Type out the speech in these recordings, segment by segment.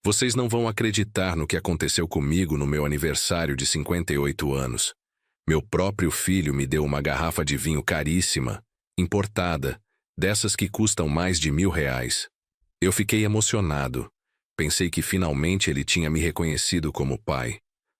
Vocês não vão acreditar no que aconteceu comigo no meu aniversário de 58 anos. Meu próprio filho me deu uma garrafa de vinho caríssima, importada, dessas que custam mais de R$ 1.000. Eu fiquei emocionado. Pensei que finalmente ele tinha me reconhecido como pai.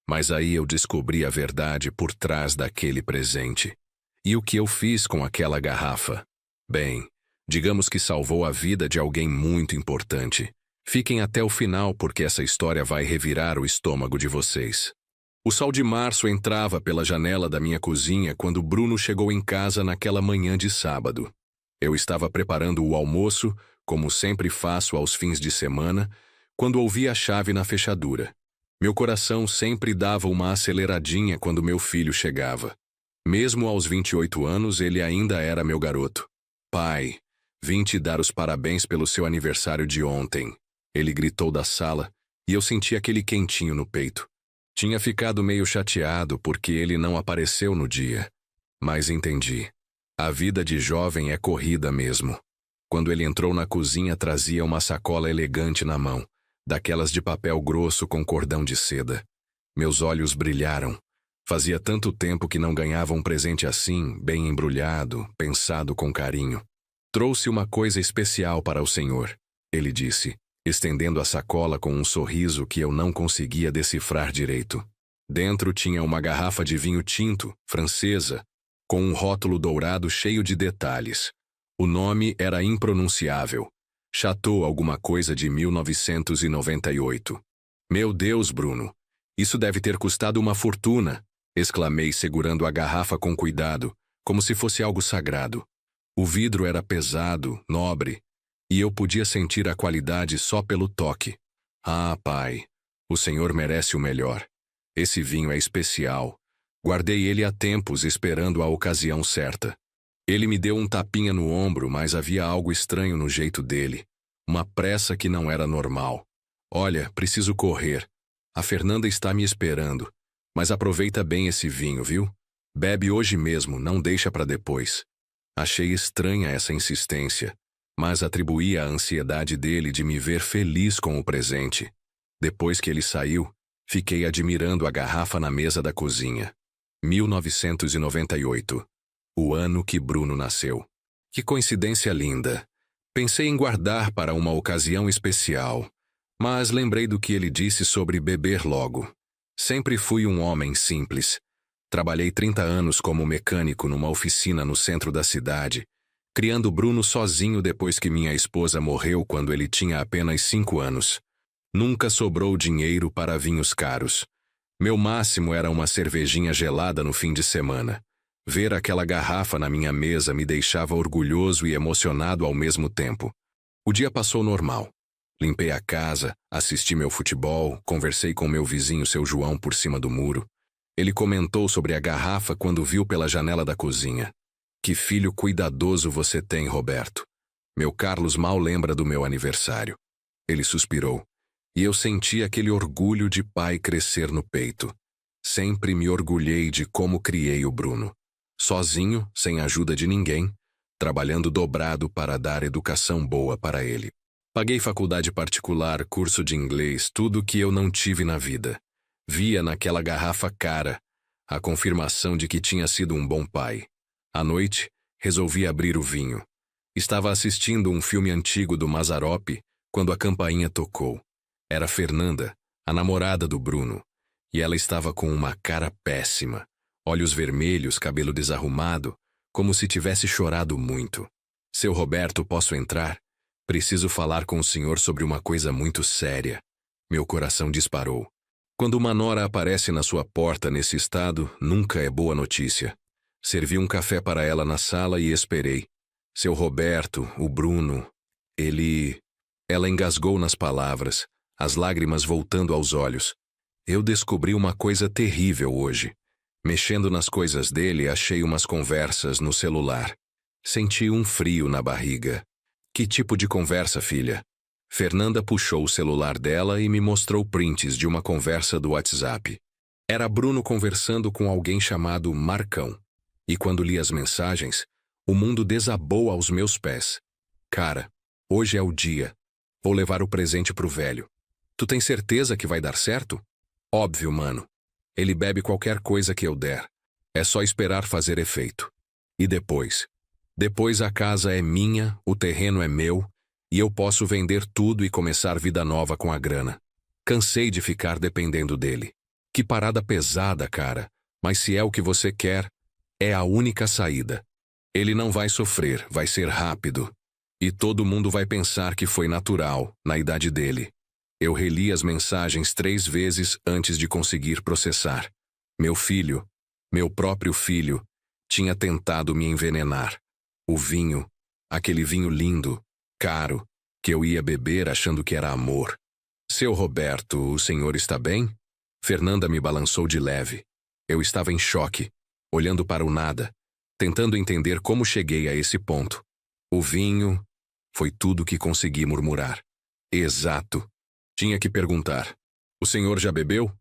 Mas aí eu descobri a verdade por trás daquele presente. E o que eu fiz com aquela garrafa? Bem, digamos que salvou a vida de alguém muito importante. Fiquem até o final porque essa história vai revirar o estômago de vocês. O sol de março entrava pela janela da minha cozinha quando Bruno chegou em casa naquela manhã de sábado. Eu estava preparando o almoço, como sempre faço aos fins de semana, quando ouvi a chave na fechadura. Meu coração sempre dava uma aceleradinha quando meu filho chegava. Mesmo aos 28 anos, ele ainda era meu garoto. Pai, vim te dar os parabéns pelo seu aniversário de ontem. Ele gritou da sala, e eu senti aquele quentinho no peito. Tinha ficado meio chateado porque ele não apareceu no dia. Mas entendi. A vida de jovem é corrida mesmo. Quando ele entrou na cozinha, trazia uma sacola elegante na mão, daquelas de papel grosso com cordão de seda. Meus olhos brilharam. Fazia tanto tempo que não ganhava um presente assim, bem embrulhado, pensado com carinho. Trouxe uma coisa especial para o senhor, ele disse, estendendo a sacola com um sorriso que eu não conseguia decifrar direito. Dentro tinha uma garrafa de vinho tinto, francesa, com um rótulo dourado cheio de detalhes. O nome era impronunciável. Chateau alguma coisa de 1998. Meu Deus, Bruno, isso deve ter custado uma fortuna, exclamei segurando a garrafa com cuidado, como se fosse algo sagrado. O vidro era pesado, nobre, e eu podia sentir a qualidade só pelo toque. Ah, pai, o senhor merece o melhor. Esse vinho é especial. Guardei ele há tempos esperando a ocasião certa. Ele me deu um tapinha no ombro, mas havia algo estranho no jeito dele. Uma pressa que não era normal. Olha, preciso correr. A Fernanda está me esperando. Mas aproveita bem esse vinho, viu? Bebe hoje mesmo, não deixa para depois. Achei estranha essa insistência, mas atribuí a ansiedade dele de me ver feliz com o presente. Depois que ele saiu, fiquei admirando a garrafa na mesa da cozinha. 1998. O ano que Bruno nasceu. Que coincidência linda. Pensei em guardar para uma ocasião especial, mas lembrei do que ele disse sobre beber logo. Sempre fui um homem simples. Trabalhei 30 anos como mecânico numa oficina no centro da cidade, criando Bruno sozinho depois que minha esposa morreu quando ele tinha apenas 5 anos. Nunca sobrou dinheiro para vinhos caros. Meu máximo era uma cervejinha gelada no fim de semana. Ver aquela garrafa na minha mesa me deixava orgulhoso e emocionado ao mesmo tempo. O dia passou normal. Limpei a casa, assisti meu futebol, conversei com meu vizinho seu João por cima do muro. Ele comentou sobre a garrafa quando viu pela janela da cozinha. Que filho cuidadoso você tem, Roberto. Meu Carlos mal lembra do meu aniversário. Ele suspirou. E eu senti aquele orgulho de pai crescer no peito. Sempre me orgulhei de como criei o Bruno. Sozinho, sem ajuda de ninguém, trabalhando dobrado para dar educação boa para ele. Paguei faculdade particular, curso de inglês, tudo o que eu não tive na vida. Via naquela garrafa cara a confirmação de que tinha sido um bom pai. À noite, resolvi abrir o vinho. Estava assistindo um filme antigo do Mazzaropi quando a campainha tocou. Era Fernanda, a namorada do Bruno, e ela estava com uma cara péssima, olhos vermelhos, cabelo desarrumado, como se tivesse chorado muito. Seu Roberto, posso entrar? Preciso falar com o senhor sobre uma coisa muito séria. Meu coração disparou. Quando uma nora aparece na sua porta nesse estado, nunca é boa notícia. Servi um café para ela na sala e esperei. Seu Roberto, o Bruno, Ela engasgou nas palavras, as lágrimas voltando aos olhos. Eu descobri uma coisa terrível hoje. Mexendo nas coisas dele, achei umas conversas no celular. Senti um frio na barriga. Que tipo de conversa, filha? Fernanda puxou o celular dela e me mostrou prints de uma conversa do WhatsApp. Era Bruno conversando com alguém chamado Marcão. E quando li as mensagens, o mundo desabou aos meus pés. Cara, hoje é o dia. Vou levar o presente pro velho. Tu tem certeza que vai dar certo? Óbvio, mano. Ele bebe qualquer coisa que eu der. É só esperar fazer efeito. E depois? Depois a casa é minha, o terreno é meu, e eu posso vender tudo e começar vida nova com a grana. Cansei de ficar dependendo dele. Que parada pesada, cara. Mas se é o que você quer, é a única saída. Ele não vai sofrer, vai ser rápido. E todo mundo vai pensar que foi natural, na idade dele. Eu reli as mensagens 3 vezes antes de conseguir processar. Meu filho, meu próprio filho, tinha tentado me envenenar. O vinho, aquele vinho lindo, caro, que eu ia beber achando que era amor. Seu Roberto, o senhor está bem? Fernanda me balançou de leve. Eu estava em choque, olhando para o nada, tentando entender como cheguei a esse ponto. O vinho foi tudo que consegui murmurar. Exato. Tinha que perguntar. O senhor já bebeu?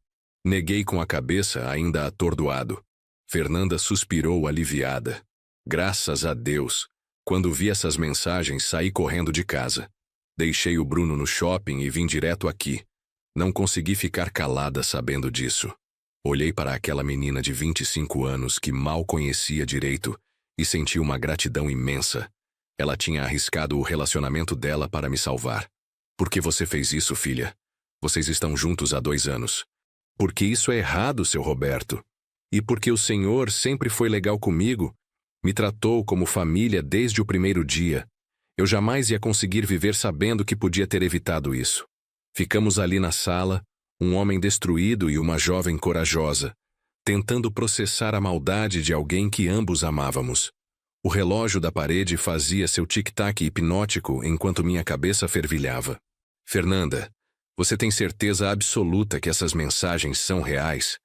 Neguei com a cabeça, ainda atordoado. Fernanda suspirou aliviada. Graças a Deus. Quando vi essas mensagens, saí correndo de casa. Deixei o Bruno no shopping e vim direto aqui. Não consegui ficar calada sabendo disso. Olhei para aquela menina de 25 anos que mal conhecia direito e senti uma gratidão imensa. Ela tinha arriscado o relacionamento dela para me salvar. Por que você fez isso, filha? Vocês estão juntos há 2 anos. Porque isso é errado, seu Roberto. E porque o senhor sempre foi legal comigo, me tratou como família desde o primeiro dia. Eu jamais ia conseguir viver sabendo que podia ter evitado isso. Ficamos ali na sala, um homem destruído e uma jovem corajosa, tentando processar a maldade de alguém que ambos amávamos. O relógio da parede fazia seu tic-tac hipnótico enquanto minha cabeça fervilhava. Fernanda, você tem certeza absoluta que essas mensagens são reais?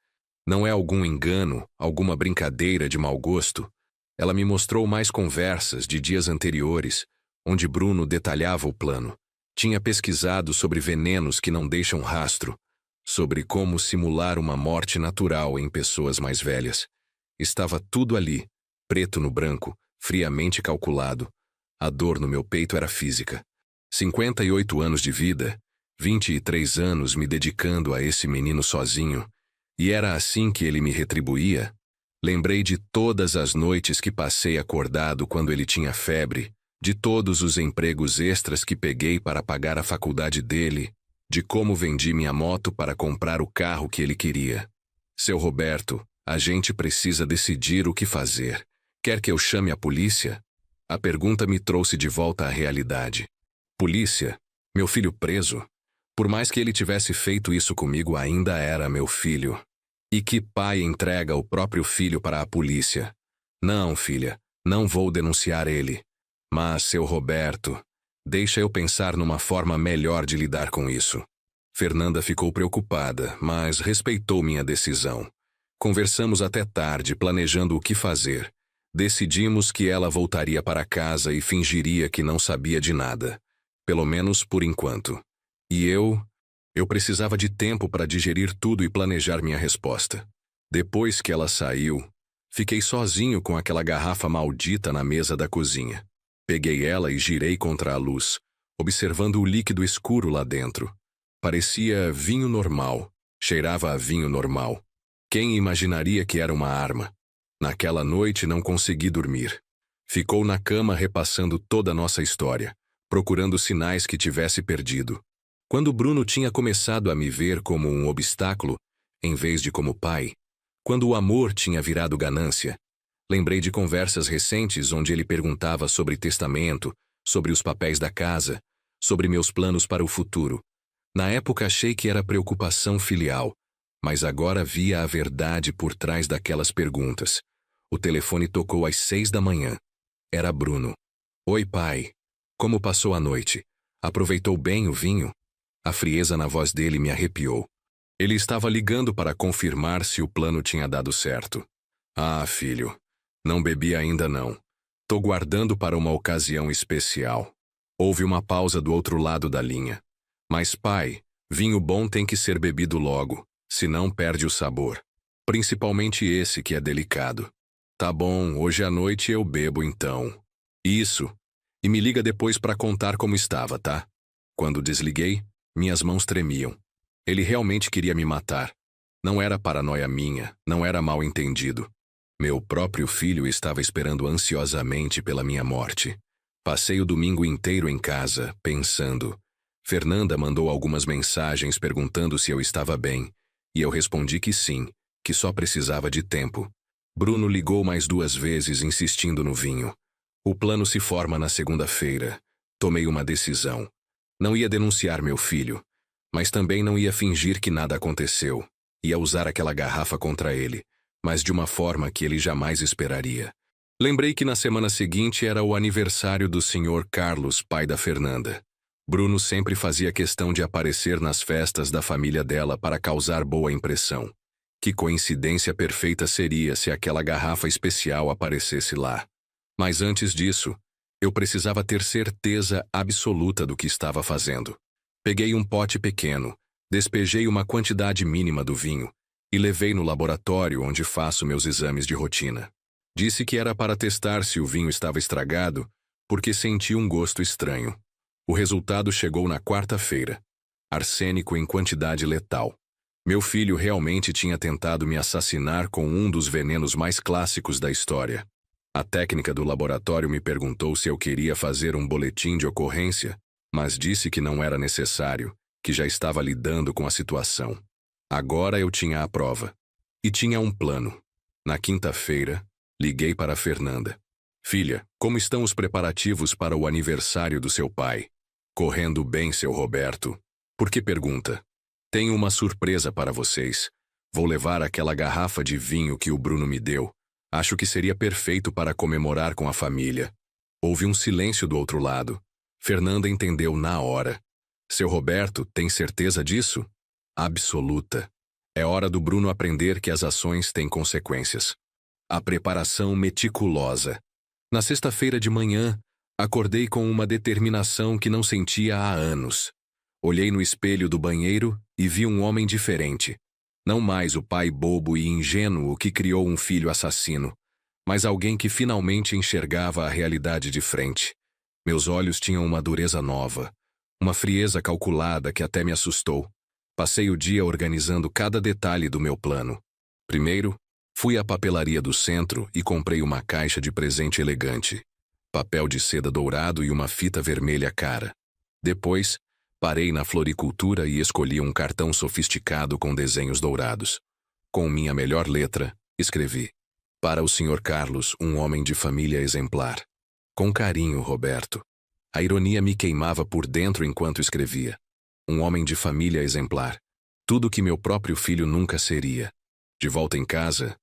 Não é algum engano, alguma brincadeira de mau gosto? Ela me mostrou mais conversas de dias anteriores, onde Bruno detalhava o plano. Tinha pesquisado sobre venenos que não deixam rastro, sobre como simular uma morte natural em pessoas mais velhas. Estava tudo ali, preto no branco, friamente calculado. A dor no meu peito era física. 58 anos de vida, 23 anos me dedicando a esse menino sozinho, e era assim que ele me retribuía? Lembrei de todas as noites que passei acordado quando ele tinha febre, de todos os empregos extras que peguei para pagar a faculdade dele, de como vendi minha moto para comprar o carro que ele queria. Seu Roberto, a gente precisa decidir o que fazer. Quer que eu chame a polícia? A pergunta me trouxe de volta à realidade. Polícia? Meu filho preso? Por mais que ele tivesse feito isso comigo, ainda era meu filho. E que pai entrega o próprio filho para a polícia? Não, filha, não vou denunciar ele. Mas, seu Roberto, deixa eu pensar numa forma melhor de lidar com isso. Fernanda ficou preocupada, mas respeitou minha decisão. Conversamos até tarde, planejando o que fazer. Decidimos que ela voltaria para casa e fingiria que não sabia de nada. Pelo menos por enquanto. E eu precisava de tempo para digerir tudo e planejar minha resposta. Depois que ela saiu, fiquei sozinho com aquela garrafa maldita na mesa da cozinha. Peguei ela e girei contra a luz, observando o líquido escuro lá dentro. Parecia vinho normal, cheirava a vinho normal. Quem imaginaria que era uma arma? Naquela noite não consegui dormir. Ficou na cama repassando toda a nossa história, procurando sinais que tivesse perdido. Quando Bruno tinha começado a me ver como um obstáculo, em vez de como pai, quando o amor tinha virado ganância, lembrei de conversas recentes onde ele perguntava sobre testamento, sobre os papéis da casa, sobre meus planos para o futuro. Na época achei que era preocupação filial, mas agora via a verdade por trás daquelas perguntas. O telefone tocou às 6 da manhã. Era Bruno. Oi, pai. Como passou a noite? Aproveitou bem o vinho? A frieza na voz dele me arrepiou. Ele estava ligando para confirmar se o plano tinha dado certo. Ah, filho, não bebi ainda não. Tô guardando para uma ocasião especial. Houve uma pausa do outro lado da linha. Mas, pai, vinho bom tem que ser bebido logo, senão perde o sabor. Principalmente esse que é delicado. Tá bom, hoje à noite eu bebo então. Isso. E me liga depois para contar como estava, tá? Quando desliguei, minhas mãos tremiam. Ele realmente queria me matar. Não era paranoia minha, não era mal entendido. Meu próprio filho estava esperando ansiosamente pela minha morte. Passei o domingo inteiro em casa, pensando. Fernanda mandou algumas mensagens perguntando se eu estava bem, e eu respondi que sim, que só precisava de tempo. Bruno ligou mais 2 vezes insistindo no vinho. O plano se forma na segunda-feira. Tomei uma decisão. Não ia denunciar meu filho, mas também não ia fingir que nada aconteceu. Ia usar aquela garrafa contra ele, mas de uma forma que ele jamais esperaria. Lembrei que na semana seguinte era o aniversário do Sr. Carlos, pai da Fernanda. Bruno sempre fazia questão de aparecer nas festas da família dela para causar boa impressão. Que coincidência perfeita seria se aquela garrafa especial aparecesse lá. Mas antes disso, eu precisava ter certeza absoluta do que estava fazendo. Peguei um pote pequeno, despejei uma quantidade mínima do vinho e levei no laboratório onde faço meus exames de rotina. Disse que era para testar se o vinho estava estragado, porque senti um gosto estranho. O resultado chegou na quarta-feira. Arsênico em quantidade letal. Meu filho realmente tinha tentado me assassinar com um dos venenos mais clássicos da história. A técnica do laboratório me perguntou se eu queria fazer um boletim de ocorrência, mas disse que não era necessário, que já estava lidando com a situação. Agora eu tinha a prova. E tinha um plano. Na quinta-feira, liguei para a Fernanda. Filha, como estão os preparativos para o aniversário do seu pai? Correndo bem, seu Roberto. Por que pergunta? Tenho uma surpresa para vocês. Vou levar aquela garrafa de vinho que o Bruno me deu. Acho que seria perfeito para comemorar com a família. Houve um silêncio do outro lado. Fernanda entendeu na hora. Seu Roberto, tem certeza disso? Absoluta. É hora do Bruno aprender que as ações têm consequências. A preparação meticulosa. Na sexta-feira de manhã, acordei com uma determinação que não sentia há anos. Olhei no espelho do banheiro e vi um homem diferente. Não mais o pai bobo e ingênuo que criou um filho assassino, mas alguém que finalmente enxergava a realidade de frente. Meus olhos tinham uma dureza nova, uma frieza calculada que até me assustou. Passei o dia organizando cada detalhe do meu plano. Primeiro, fui à papelaria do centro e comprei uma caixa de presente elegante. Papel de seda dourado e uma fita vermelha cara. Depois, parei na floricultura e escolhi um cartão sofisticado com desenhos dourados. Com minha melhor letra, escrevi: para o Sr. Carlos, um homem de família exemplar. Com carinho, Roberto. A ironia me queimava por dentro enquanto escrevia. Um homem de família exemplar. Tudo que meu próprio filho nunca seria. De volta em casa,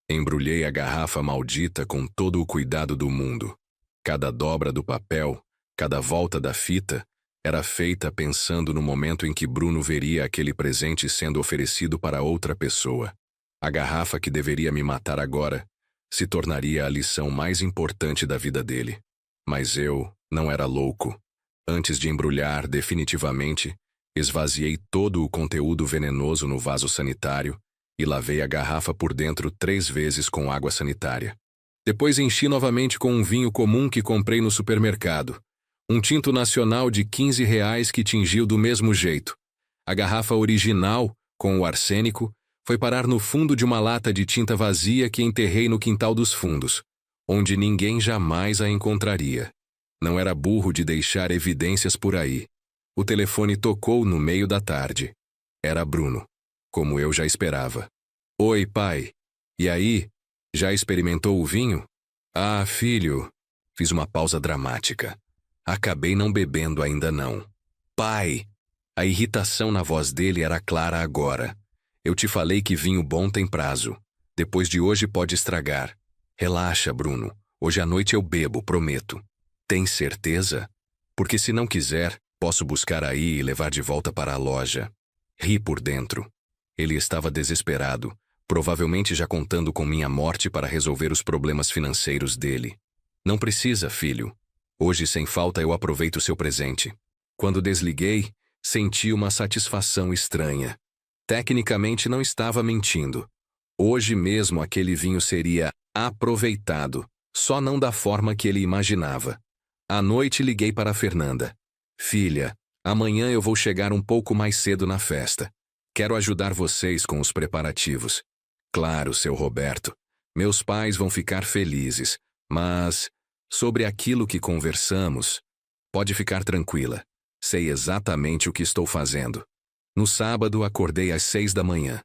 embrulhei a garrafa maldita com todo o cuidado do mundo. Cada dobra do papel, cada volta da fita, era feita pensando no momento em que Bruno veria aquele presente sendo oferecido para outra pessoa. A garrafa que deveria me matar agora se tornaria a lição mais importante da vida dele. Mas eu não era louco. Antes de embrulhar definitivamente, esvaziei todo o conteúdo venenoso no vaso sanitário e lavei a garrafa por dentro 3 vezes com água sanitária. Depois enchi novamente com um vinho comum que comprei no supermercado. Um tinto nacional de R$ 15 que tingiu do mesmo jeito. A garrafa original, com o arsênico, foi parar no fundo de uma lata de tinta vazia que enterrei no quintal dos fundos, onde ninguém jamais a encontraria. Não era burro de deixar evidências por aí. O telefone tocou no meio da tarde. Era Bruno, como eu já esperava. Oi, pai. E aí? Já experimentou o vinho? Ah, filho. Fiz uma pausa dramática. Acabei não bebendo ainda não. Pai! A irritação na voz dele era clara agora. Eu te falei que vinho bom tem prazo. Depois de hoje pode estragar. Relaxa, Bruno. Hoje à noite eu bebo, prometo. Tem certeza? Porque se não quiser, posso buscar aí e levar de volta para a loja. Ri por dentro. Ele estava desesperado, provavelmente já contando com minha morte para resolver os problemas financeiros dele. Não precisa, filho. Hoje, sem falta, eu aproveito seu presente. Quando desliguei, senti uma satisfação estranha. Tecnicamente não estava mentindo. Hoje mesmo aquele vinho seria aproveitado, só não da forma que ele imaginava. À noite liguei para a Fernanda. Filha, amanhã eu vou chegar um pouco mais cedo na festa. Quero ajudar vocês com os preparativos. Claro, seu Roberto. Meus pais vão ficar felizes, mas sobre aquilo que conversamos, pode ficar tranquila. Sei exatamente o que estou fazendo. No sábado, acordei às 6 da manhã.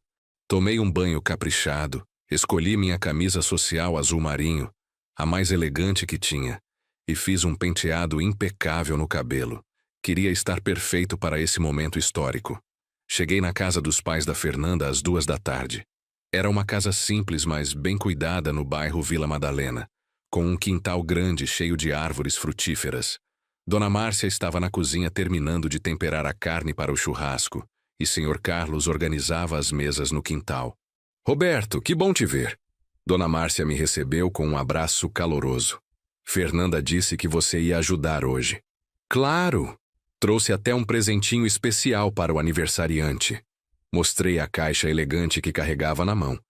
Tomei um banho caprichado, escolhi minha camisa social azul marinho, a mais elegante que tinha, e fiz um penteado impecável no cabelo. Queria estar perfeito para esse momento histórico. Cheguei na casa dos pais da Fernanda às 2 da tarde. Era uma casa simples, mas bem cuidada no bairro Vila Madalena, com um quintal grande cheio de árvores frutíferas. Dona Márcia estava na cozinha terminando de temperar a carne para o churrasco, e Sr. Carlos organizava as mesas no quintal. Roberto, que bom te ver. Dona Márcia me recebeu com um abraço caloroso. Fernanda disse que você ia ajudar hoje. Claro! Trouxe até um presentinho especial para o aniversariante. Mostrei a caixa elegante que carregava na mão,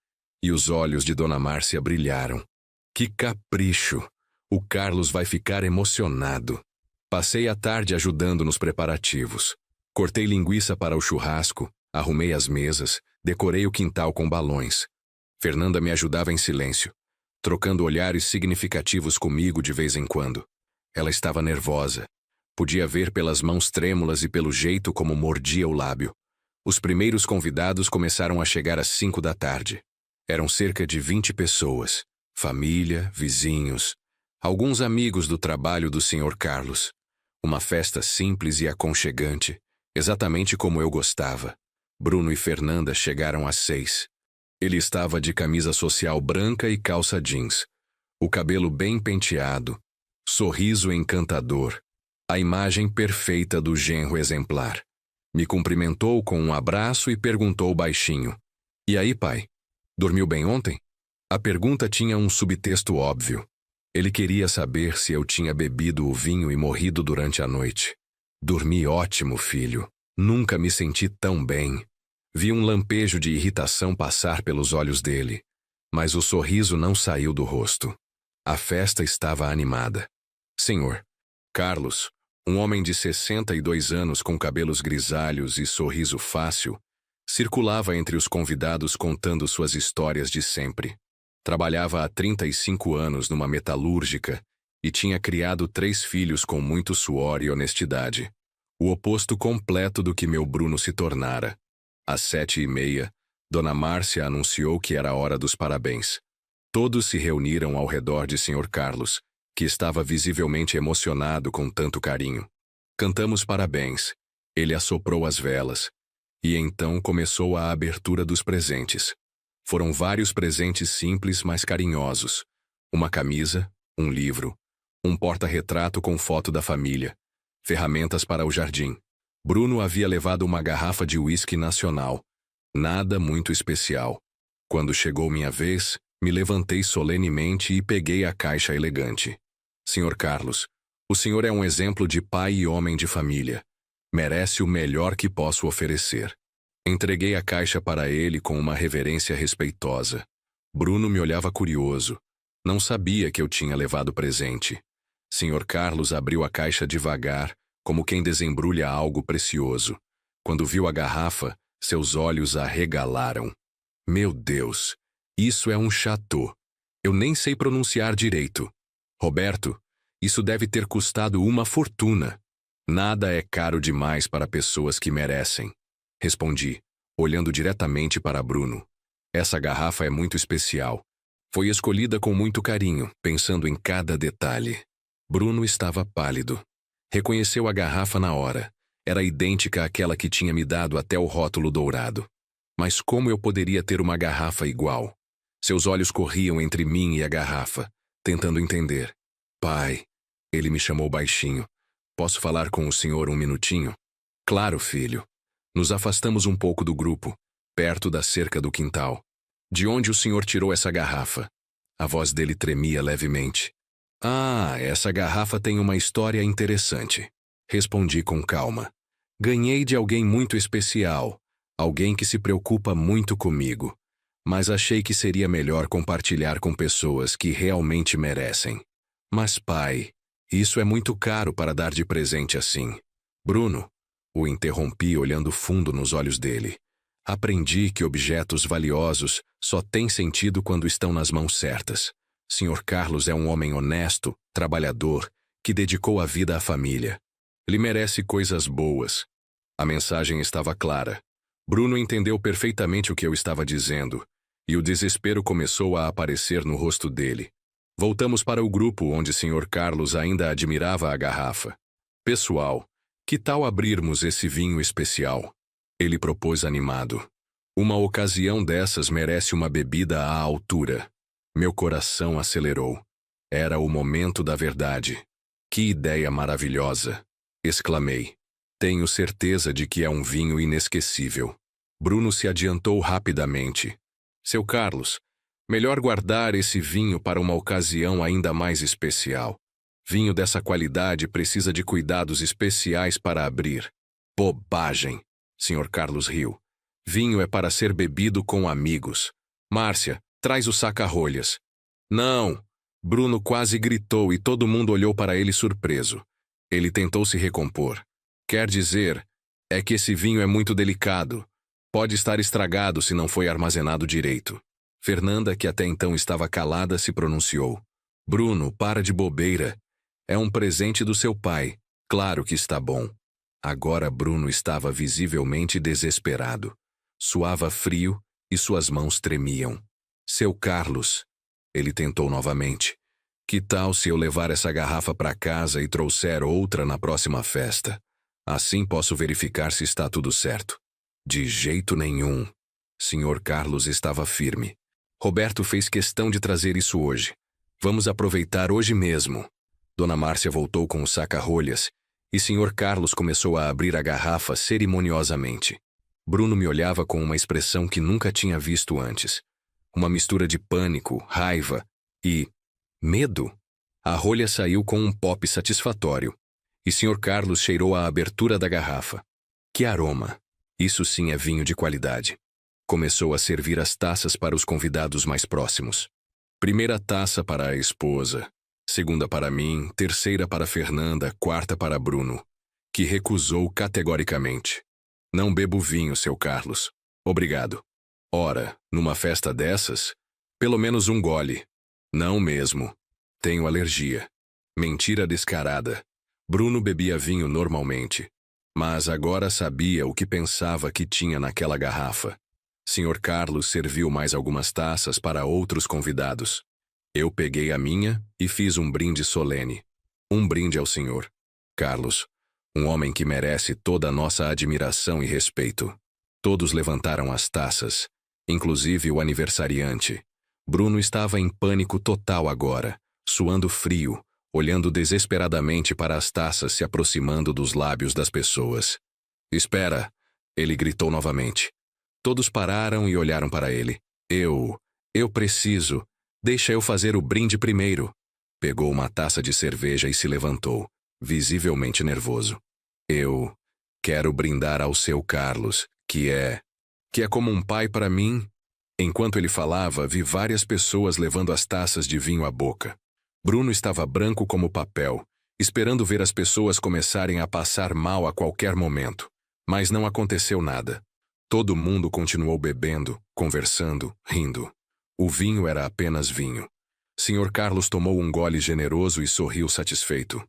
e os olhos de Dona Márcia brilharam. Que capricho! O Carlos vai ficar emocionado. Passei a tarde ajudando nos preparativos. Cortei linguiça para o churrasco, arrumei as mesas, decorei o quintal com balões. Fernanda me ajudava em silêncio, trocando olhares significativos comigo de vez em quando. Ela estava nervosa. Podia ver pelas mãos trêmulas e pelo jeito como mordia o lábio. Os primeiros convidados começaram a chegar às 5 da tarde. Eram cerca de 20 pessoas. Família, vizinhos, alguns amigos do trabalho do Sr. Carlos. Uma festa simples e aconchegante, exatamente como eu gostava. Bruno e Fernanda chegaram às 6. Ele estava de camisa social branca e calça jeans. O cabelo bem penteado, sorriso encantador, a imagem perfeita do genro exemplar. Me cumprimentou com um abraço e perguntou baixinho: "E aí, pai? Dormiu bem ontem?" A pergunta tinha um subtexto óbvio. Ele queria saber se eu tinha bebido o vinho e morrido durante a noite. Dormi ótimo, filho. Nunca me senti tão bem. Vi um lampejo de irritação passar pelos olhos dele, mas o sorriso não saiu do rosto. A festa estava animada. Senhor Carlos, um homem de 62 anos com cabelos grisalhos e sorriso fácil, circulava entre os convidados contando suas histórias de sempre. Trabalhava há 35 anos numa metalúrgica e tinha criado 3 filhos com muito suor e honestidade. O oposto completo do que meu Bruno se tornara. Às 7h30, Dona Márcia anunciou que era a hora dos parabéns. Todos se reuniram ao redor de Sr. Carlos, que estava visivelmente emocionado com tanto carinho. Cantamos parabéns. Ele assoprou as velas. E então começou a abertura dos presentes. Foram vários presentes simples, mas carinhosos. Uma camisa, um livro, um porta-retrato com foto da família, ferramentas para o jardim. Bruno havia levado uma garrafa de uísque nacional. Nada muito especial. Quando chegou minha vez, me levantei solenemente e peguei a caixa elegante. Sr. Carlos, o senhor é um exemplo de pai e homem de família. Merece o melhor que posso oferecer. Entreguei a caixa para ele com uma reverência respeitosa. Bruno me olhava curioso. Não sabia que eu tinha levado presente. Sr. Carlos abriu a caixa devagar, como quem desembrulha algo precioso. Quando viu a garrafa, seus olhos arregalaram. Meu Deus, isso é um chateau. Eu nem sei pronunciar direito. Roberto, isso deve ter custado uma fortuna. Nada é caro demais para pessoas que merecem. Respondi, olhando diretamente para Bruno. Essa garrafa é muito especial. Foi escolhida com muito carinho, pensando em cada detalhe. Bruno estava pálido. Reconheceu a garrafa na hora. Era idêntica àquela que tinha me dado até o rótulo dourado. Mas como eu poderia ter uma garrafa igual? Seus olhos corriam entre mim e a garrafa, tentando entender. Pai, ele me chamou baixinho. Posso falar com o senhor um minutinho? Claro, filho. Nos afastamos um pouco do grupo, perto da cerca do quintal. De onde o senhor tirou essa garrafa? A voz dele tremia levemente. Ah, essa garrafa tem uma história interessante. Respondi com calma. Ganhei de alguém muito especial, alguém que se preocupa muito comigo, mas achei que seria melhor compartilhar com pessoas que realmente merecem. Mas pai, isso é muito caro para dar de presente assim. Bruno, o interrompi olhando fundo nos olhos dele. Aprendi que objetos valiosos só têm sentido quando estão nas mãos certas. Sr. Carlos é um homem honesto, trabalhador, que dedicou a vida à família. Ele merece coisas boas. A mensagem estava clara. Bruno entendeu perfeitamente o que eu estava dizendo, e o desespero começou a aparecer no rosto dele. Voltamos para o grupo onde Sr. Carlos ainda admirava a garrafa. Pessoal, que tal abrirmos esse vinho especial? Ele propôs animado. Uma ocasião dessas merece uma bebida à altura. Meu coração acelerou. Era o momento da verdade. Que ideia maravilhosa! Exclamei. Tenho certeza de que é um vinho inesquecível. Bruno se adiantou rapidamente. Seu Carlos, melhor guardar esse vinho para uma ocasião ainda mais especial. Vinho dessa qualidade precisa de cuidados especiais para abrir. Bobagem! Sr. Carlos riu. Vinho é para ser bebido com amigos. Márcia, traz o saca-rolhas. Não! Bruno quase gritou e todo mundo olhou para ele surpreso. Ele tentou se recompor. Quer dizer, é que esse vinho é muito delicado. Pode estar estragado se não foi armazenado direito. Fernanda, que até então estava calada, se pronunciou. Bruno, para de bobeira. É um presente do seu pai. Claro que está bom. Agora Bruno estava visivelmente desesperado. Suava frio e suas mãos tremiam. Seu Carlos, ele tentou novamente. Que tal se eu levar essa garrafa para casa e trouxer outra na próxima festa? Assim posso verificar se está tudo certo. De jeito nenhum. Sr. Carlos estava firme. Roberto fez questão de trazer isso hoje. Vamos aproveitar hoje mesmo. Dona Márcia voltou com o saca-rolhas e Sr. Carlos começou a abrir a garrafa cerimoniosamente. Bruno me olhava com uma expressão que nunca tinha visto antes. Uma mistura de pânico, raiva e medo. A rolha saiu com um pop satisfatório e Sr. Carlos cheirou a abertura da garrafa. Que aroma! Isso sim é vinho de qualidade. Começou a servir as taças para os convidados mais próximos. Primeira taça para a esposa, segunda para mim, terceira para Fernanda, quarta para Bruno, que recusou categoricamente. Não bebo vinho, seu Carlos. Obrigado. Ora, numa festa dessas, pelo menos um gole. Não mesmo. Tenho alergia. Mentira descarada. Bruno bebia vinho normalmente, mas agora sabia o que pensava que tinha naquela garrafa. Sr. Carlos serviu mais algumas taças para outros convidados. Eu peguei a minha e fiz um brinde solene. Um brinde ao Sr. Carlos, um homem que merece toda a nossa admiração e respeito. Todos levantaram as taças, inclusive o aniversariante. Bruno estava em pânico total agora, suando frio, olhando desesperadamente para as taças se aproximando dos lábios das pessoas. Espera! Ele gritou novamente. Todos pararam e olharam para ele. Eu preciso. Deixa eu fazer o brinde primeiro. Pegou uma taça de cerveja e se levantou, visivelmente nervoso. Eu quero brindar ao seu Carlos, que é como um pai para mim. Enquanto ele falava, vi várias pessoas levando as taças de vinho à boca. Bruno estava branco como papel, esperando ver as pessoas começarem a passar mal a qualquer momento. Mas não aconteceu nada. Todo mundo continuou bebendo, conversando, rindo. O vinho era apenas vinho. Sr. Carlos tomou um gole generoso e sorriu satisfeito.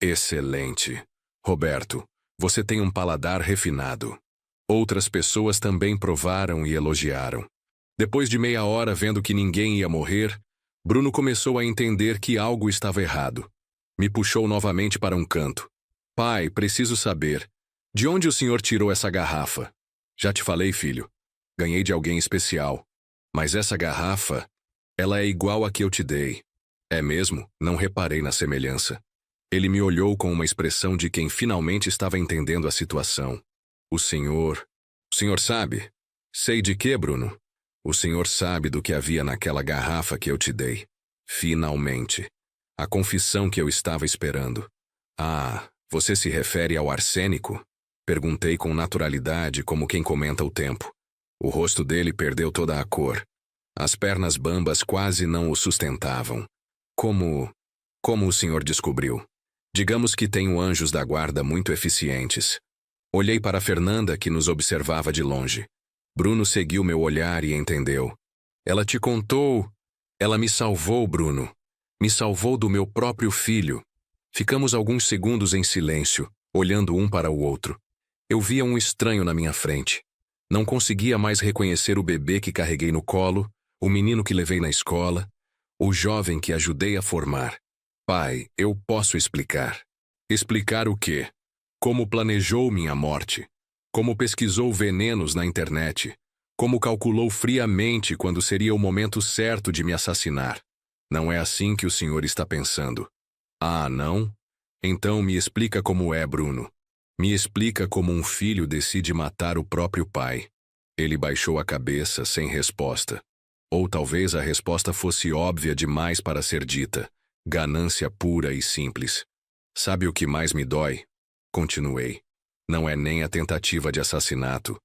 Excelente. Roberto, você tem um paladar refinado. Outras pessoas também provaram e elogiaram. Depois de meia hora vendo que ninguém ia morrer, Bruno começou a entender que algo estava errado. Me puxou novamente para um canto. Pai, preciso saber. De onde o senhor tirou essa garrafa? Já te falei, filho. Ganhei de alguém especial. Mas essa garrafa, ela é igual à que eu te dei. É mesmo? Não reparei na semelhança. Ele me olhou com uma expressão de quem finalmente estava entendendo a situação. O senhor sabe? Sei de quê, Bruno? O senhor sabe do que havia naquela garrafa que eu te dei. Finalmente. A confissão que eu estava esperando. Ah, você se refere ao arsênico? Perguntei com naturalidade, como quem comenta o tempo. O rosto dele perdeu toda a cor. As pernas bambas quase não o sustentavam. Como o senhor descobriu? Digamos que tenho anjos da guarda muito eficientes. Olhei para Fernanda, que nos observava de longe. Bruno seguiu meu olhar e entendeu. Ela te contou. Ela me salvou, Bruno. Me salvou do meu próprio filho. Ficamos alguns segundos em silêncio, olhando um para o outro. Eu via um estranho na minha frente. Não conseguia mais reconhecer o bebê que carreguei no colo, o menino que levei na escola, o jovem que ajudei a formar. Pai, eu posso explicar. Explicar o quê? Como planejou minha morte? Como pesquisou venenos na internet? Como calculou friamente quando seria o momento certo de me assassinar? Não é assim que o senhor está pensando. Ah, não? Então me explica como é, Bruno. Me explica como um filho decide matar o próprio pai. Ele baixou a cabeça sem resposta. Ou talvez a resposta fosse óbvia demais para ser dita. Ganância pura e simples. Sabe o que mais me dói? Continuei. Não é nem a tentativa de assassinato.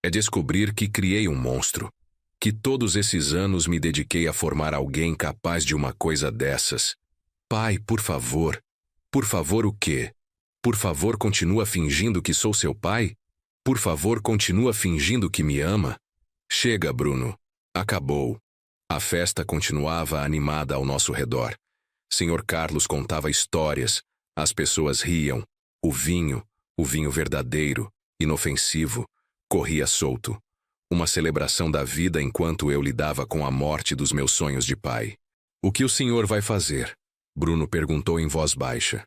É descobrir que criei um monstro. Que todos esses anos me dediquei a formar alguém capaz de uma coisa dessas. Pai, por favor. Por favor, o quê? Por favor, continua fingindo que sou seu pai? Por favor, continua fingindo que me ama? Chega, Bruno. Acabou. A festa continuava animada ao nosso redor. Senhor Carlos contava histórias. As pessoas riam. O vinho verdadeiro, inofensivo, corria solto. Uma celebração da vida enquanto eu lidava com a morte dos meus sonhos de pai. O que o senhor vai fazer? Bruno perguntou em voz baixa.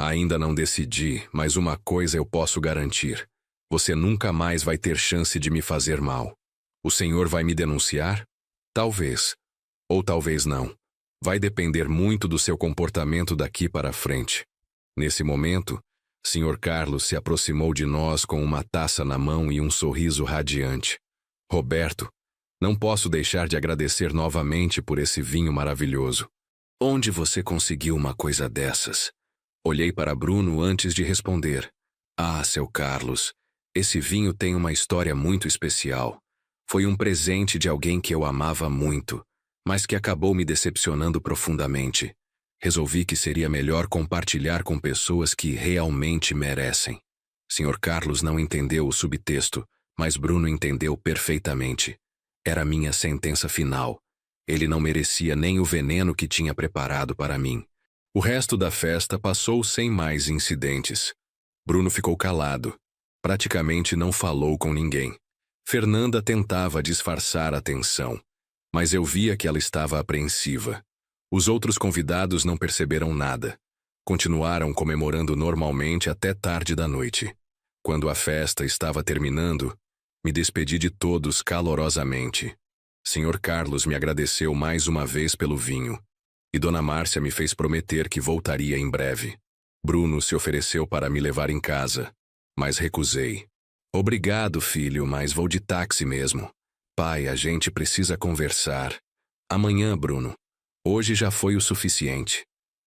Ainda não decidi, mas uma coisa eu posso garantir. Você nunca mais vai ter chance de me fazer mal. O senhor vai me denunciar? Talvez. Ou talvez não. Vai depender muito do seu comportamento daqui para frente. Nesse momento, Sr. Carlos se aproximou de nós com uma taça na mão e um sorriso radiante. Roberto, não posso deixar de agradecer novamente por esse vinho maravilhoso. Onde você conseguiu uma coisa dessas? Olhei para Bruno antes de responder. Ah, seu Carlos, esse vinho tem uma história muito especial. Foi um presente de alguém que eu amava muito, mas que acabou me decepcionando profundamente. Resolvi que seria melhor compartilhar com pessoas que realmente merecem. Sr. Carlos não entendeu o subtexto, mas Bruno entendeu perfeitamente. Era minha sentença final. Ele não merecia nem o veneno que tinha preparado para mim. O resto da festa passou sem mais incidentes. Bruno ficou calado. Praticamente não falou com ninguém. Fernanda tentava disfarçar a tensão, mas eu via que ela estava apreensiva. Os outros convidados não perceberam nada. Continuaram comemorando normalmente até tarde da noite. Quando a festa estava terminando, me despedi de todos calorosamente. Sr. Carlos me agradeceu mais uma vez pelo vinho, e Dona Márcia me fez prometer que voltaria em breve. Bruno se ofereceu para me levar em casa, mas recusei. Obrigado, filho, mas vou de táxi mesmo. Pai, a gente precisa conversar. Amanhã, Bruno. Hoje já foi o suficiente.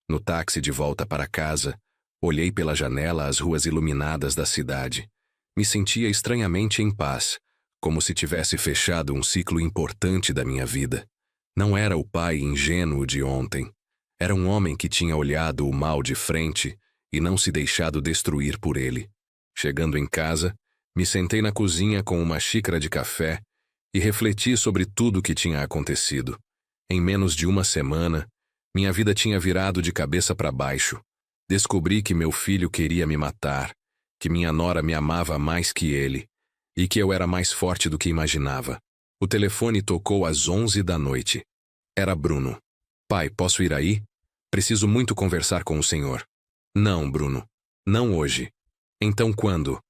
No táxi de volta para casa, olhei pela janela as ruas iluminadas da cidade. Me sentia estranhamente em paz, como se tivesse fechado um ciclo importante da minha vida. Não era o pai ingênuo de ontem. Era um homem que tinha olhado o mal de frente e não se deixado destruir por ele. Chegando em casa, me sentei na cozinha com uma xícara de café e refleti sobre tudo o que tinha acontecido. Em menos de uma semana, minha vida tinha virado de cabeça para baixo. Descobri que meu filho queria me matar, que minha nora me amava mais que ele, e que eu era mais forte do que imaginava. O telefone tocou às 11 da noite. Era Bruno. Pai, posso ir aí? Preciso muito conversar com o senhor. Não, Bruno. Não hoje. Então quando?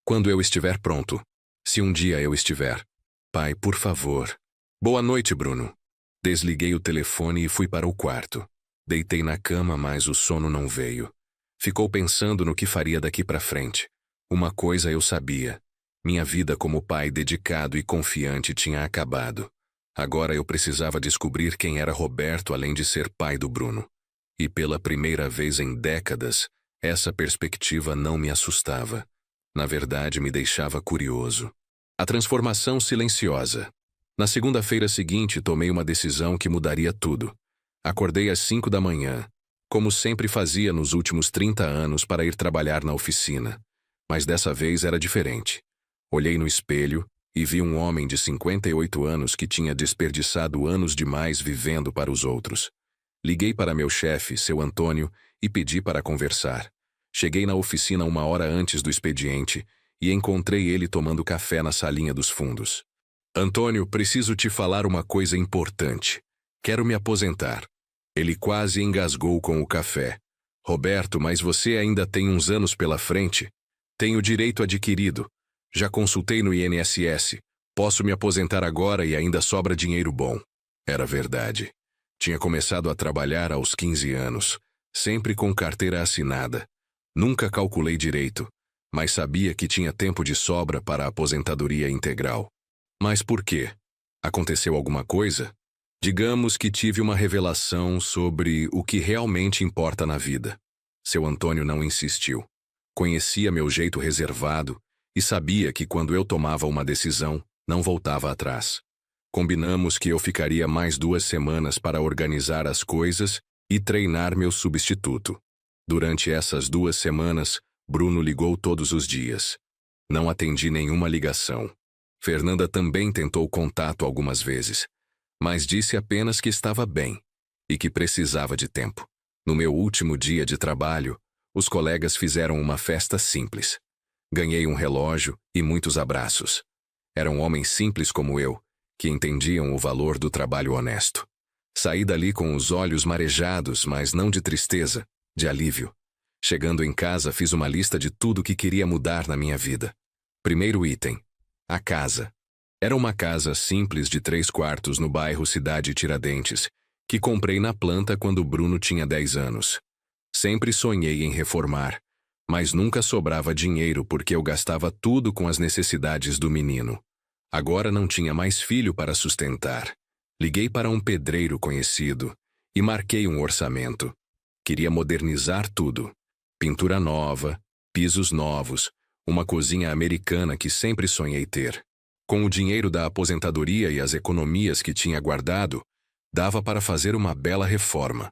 Quando eu estiver pronto. Se um dia eu estiver. Pai, por favor. Boa noite, Bruno. Desliguei o telefone e fui para o quarto. Deitei na cama, mas o sono não veio. Ficou pensando no que faria daqui para frente. Uma coisa eu sabia. Minha vida como pai dedicado e confiante tinha acabado. Agora eu precisava descobrir quem era Roberto além de ser pai do Bruno. E pela primeira vez em décadas, essa perspectiva não me assustava. Na verdade, me deixava curioso. A transformação silenciosa. Na segunda-feira seguinte, tomei uma decisão que mudaria tudo. Acordei às 5 da manhã, como sempre fazia nos últimos 30 anos para ir trabalhar na oficina. Mas dessa vez era diferente. Olhei no espelho e vi um homem de 58 anos que tinha desperdiçado anos demais vivendo para os outros. Liguei para meu chefe, seu Antônio, e pedi para conversar. Cheguei na oficina 1 hora antes do expediente e encontrei ele tomando café na salinha dos fundos. Antônio, preciso te falar uma coisa importante. Quero me aposentar. Ele quase engasgou com o café. Roberto, mas você ainda tem uns anos pela frente. Tenho direito adquirido. Já consultei no INSS. Posso me aposentar agora e ainda sobra dinheiro bom. Era verdade. Tinha começado a trabalhar aos 15 anos, sempre com carteira assinada. Nunca calculei direito, mas sabia que tinha tempo de sobra para a aposentadoria integral. Mas por quê? Aconteceu alguma coisa? Digamos que tive uma revelação sobre o que realmente importa na vida. Seu Antônio não insistiu. Conhecia meu jeito reservado e sabia que quando eu tomava uma decisão, não voltava atrás. Combinamos que eu ficaria mais 2 semanas para organizar as coisas e treinar meu substituto. Durante essas 2 semanas, Bruno ligou todos os dias. Não atendi nenhuma ligação. Fernanda também tentou contato algumas vezes, mas disse apenas que estava bem e que precisava de tempo. No meu último dia de trabalho, os colegas fizeram uma festa simples. Ganhei um relógio e muitos abraços. Eram homens simples como eu, que entendiam o valor do trabalho honesto. Saí dali com os olhos marejados, mas não de tristeza, de alívio. Chegando em casa, fiz uma lista de tudo que queria mudar na minha vida. Primeiro item: a casa. Era uma casa simples de 3 quartos no bairro Cidade Tiradentes, que comprei na planta quando Bruno tinha 10 anos. Sempre sonhei em reformar, mas nunca sobrava dinheiro porque eu gastava tudo com as necessidades do menino. Agora não tinha mais filho para sustentar. Liguei para um pedreiro conhecido e marquei um orçamento. Queria modernizar tudo. Pintura nova, pisos novos, uma cozinha americana que sempre sonhei ter. Com o dinheiro da aposentadoria e as economias que tinha guardado, dava para fazer uma bela reforma.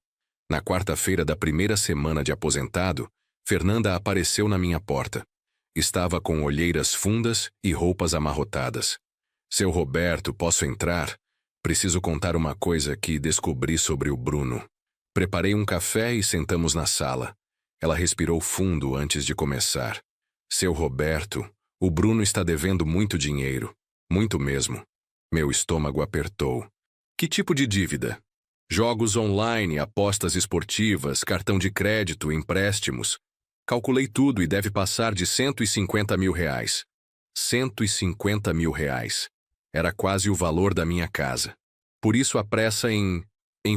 Na quarta-feira da primeira semana de aposentado, Fernanda apareceu na minha porta. Estava com olheiras fundas e roupas amarrotadas. Seu Roberto, posso entrar? Preciso contar uma coisa que descobri sobre o Bruno. Preparei um café e sentamos na sala. Ela respirou fundo antes de começar. Seu Roberto, o Bruno está devendo muito dinheiro. Muito mesmo. Meu estômago apertou. Que tipo de dívida? Jogos online, apostas esportivas, cartão de crédito, empréstimos. Calculei tudo e deve passar de R$150 mil. R$150 mil. Era quase o valor da minha casa. Por isso a pressa em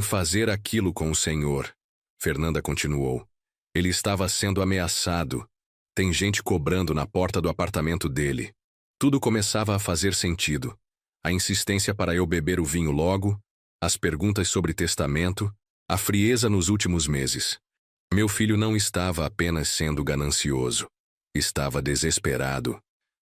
fazer aquilo com o senhor. Fernanda continuou. Ele estava sendo ameaçado. Tem gente cobrando na porta do apartamento dele. Tudo começava a fazer sentido. A insistência para eu beber o vinho logo, as perguntas sobre testamento, a frieza nos últimos meses. Meu filho não estava apenas sendo ganancioso. Estava desesperado.